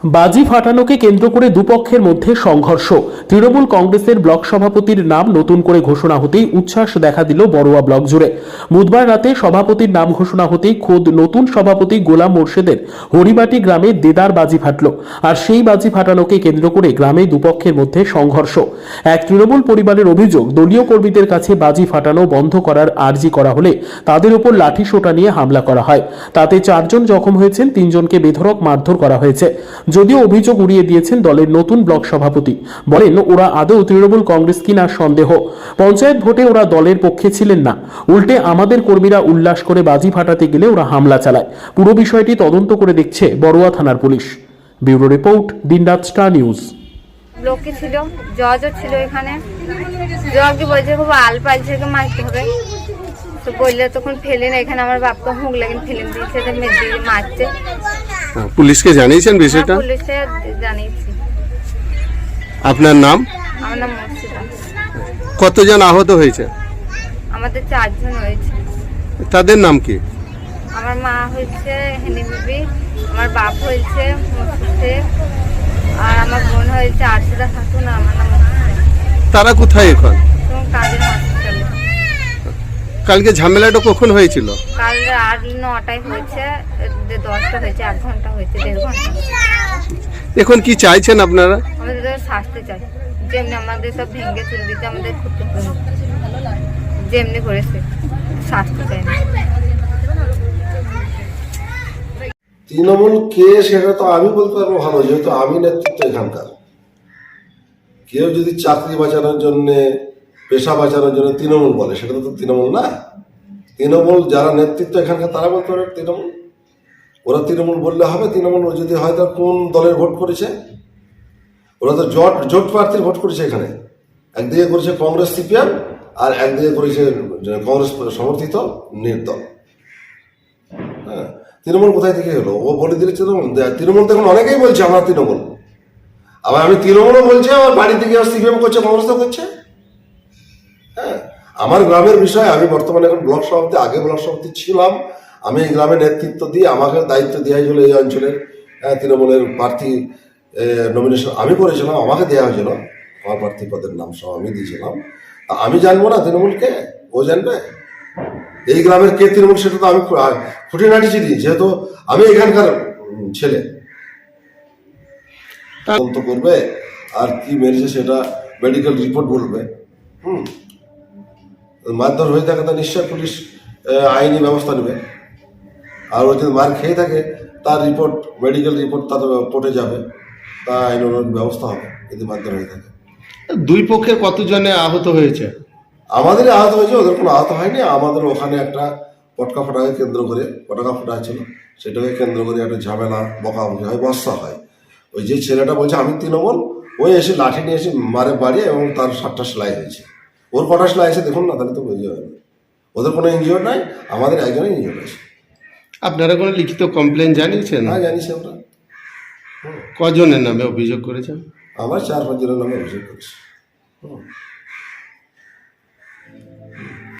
বাজি ফাটানোকে কেন্দ্র করে দুপক্ষের মধ্যে সংঘর্ষ। তৃণমূল কংগ্রেসের ব্লক সভাপতির নাম নতুন করে ঘোষণা হতেই উচ্ছ্বাস দেখা দিল বড়ুয়া ব্লক জুড়ে। বুধবার রাতে সভাপতির নাম ঘোষণা হতেই খোদ নতুন সভাপতি গোলাম মোর্শেদের হরিবাটি গ্রামে দেদার বাজি ফাটল। আর সেই বাজি ফাটানোকে কেন্দ্র করে গ্রামে দুপক্ষের মধ্যে সংঘর্ষ। এক তৃণমূল পরিবারের অভিযোগ, দলীয় কর্মীদের কাছে বাজি ফাটানো বন্ধ করার আর্জি করা হলে তাদের উপর লাঠি সোঁটা নিয়ে হামলা করা হয়। তাতে 4 জন জখম হয়েছেন, 3 জনকে বেধড়ক মারধর করা হয়েছে। যদিও অভিযোগ উড়িয়ে দিয়েছেন দলের নতুন ব্লক সভাপতি। বলেন ওরা আদৌ তৃণমূল কংগ্রেস কিনা সন্দেহ। পঞ্চায়েত ভোটে ওরা দলের পক্ষে ছিলেন না, উল্টে আমাদের কর্মীরা উল্লাস করে বাজি ফাটাতে গেলে ওরা হামলা চালায়। পুরো বিষয়টি তদন্ত করে দেখছে বড়ুয়া থানার পুলিশ। ব্যুরো রিপোর্ট, দিনরাত স্টার নিউজ। লোকে ছিল, জজও ছিল এখানে। জজকে বলছে খুব আল পাইছে, মারতে হবে তো বললে তখন ফেলেন এখানে আমার বাপকে হুক লাগিন ফেলেন দিয়েছে, মেয়ে মারছে। পুলিশকে জানিয়েছেন বিষয়টা? পুলিশে জানিয়েছি। আপনার নাম? আমার নাম মুর্শিদা। কতজন আহত হয়েছে? আমাদের 4 জন হয়েছে। তাদের নাম কি? আমার মা হয়েছে হেনি বিবি, আমার বাপ হয়েছে মুর্শিদ, আর আমার বোন হয়েছে আরশিদা খাতুন, আমার নাম তারা কোথায় এখন? কাজের হসপিটালে। কালকে ঝামেলাটা কখন হয়েছিল? কাল আর 9টায় হয়েছে, 10টা হয়েছে, 1 ঘন্টা হয়েছে, 1.5 ঘন্টা। এখন কি চাইছেন আপনারা? আমাদের শাস্তি চাই, যেমনি আমাদের সব ভেঙে চলে দিতে, আমাদের যেমনি করেছে শাস্তি চাই না। তৃণমূল কে সেটা তো আমি বলতে পারবো ভালো, যেহেতু আমি নেতৃত্ব এখানকার। কেউ যদি চাকরি বাঁচানোর জন্য, পেশা বাঁচানোর জন্য তৃণমূল বলে, সেটা তো তৃণমূল না। তৃণমূল যারা নেতৃত্ব এখানকার তারা বলতে পারে তৃণমূল। ওরা তৃণমূল বললে হবে? তৃণমূল যদি হয় তার কোন দলের ভোট করেছে? ওরা তো জোট প্রার্থীর ভোট করেছে এখানে। একদিকে করেছে কংগ্রেস সিপিএম, আর একদিকে করেছে কংগ্রেস সমর্থিত নির্দল। হ্যাঁ, তৃণমূল কোথায় থেকে হলো? ও বলে দিলে তৃণমূল। তৃণমূল তো এখন অনেকেই বলছে আমরা তৃণমূল। আবার আমি তৃণমূলও বলছি, আমার বাড়ি থেকে সিপিএম করছে, কংগ্রেস করছে। হ্যাঁ, আমার গ্রামের বিষয়। আমি বর্তমানে এখন ব্লক সভাপতি, আগে ব্লক সভাপতি ছিলাম। আমি এই গ্রামের নেতৃত্ব দিই, আমাকে দায়িত্ব দেওয়া হয়েছিল এই অঞ্চলের। তৃণমূলের প্রার্থী নমিনেশন আমি করেছিলাম, আমাকে দেওয়া হয়েছিল, আমার প্রার্থী পদের নাম সহ আমি দিয়েছিলাম। আমি জানবো না তৃণমূলকে? ও জানবে? এই গ্রামের কে তৃণমূল সেটা তো আমি খুঁটিনাটি চিনি, যেহেতু আমি এখানকার ছেলে। তদন্ত করবে, আর কি মেরেছে সেটা মেডিকেল রিপোর্ট বলবে। মারধর হয়ে থাকে তা নিশ্চয় পুলিশ আইনি ব্যবস্থা নেবে। আর ও যদি মার খেয়ে থাকে তার রিপোর্ট, মেডিকেল রিপোর্ট তার কোর্টে যাবে, তা আইনি ব্যবস্থা হবে যদি মারধর হয়ে থাকে। দুই পক্ষের কতজনে আহত হয়েছে? আমাদের আহত হয়েছে, ওদের কোনো আহত হয়নি। আমাদের ওখানে একটা পটকা ফাটাকে কেন্দ্র করে, পটাকা ফাটা ছিল, সেটাকে কেন্দ্র করে একটা ঝামেলা বকাবকি হয়, বর্ষা হয়। ওই যে ছেলেটা বলছে আমি তৃণমূল, ওই এসে লাঠি নিয়ে এসে মারে বাড়ি, এবং তার 7টা সেলাই হয়েছে। ওর কটা সেলাই আছে দেখুন না, তাহলে তো বুঝতে হবে। ওদের কোনো এনজিও নাই, আমাদের একজনের এনজিও আছে। আপনারা কোনো লিখিত কমপ্লেন জানিয়েছেন? হ্যাঁ, জানিস আমরা। কজনের নামে অভিযোগ করেছেন? আমার 4-5 জনের নামে অভিযোগ করেছি।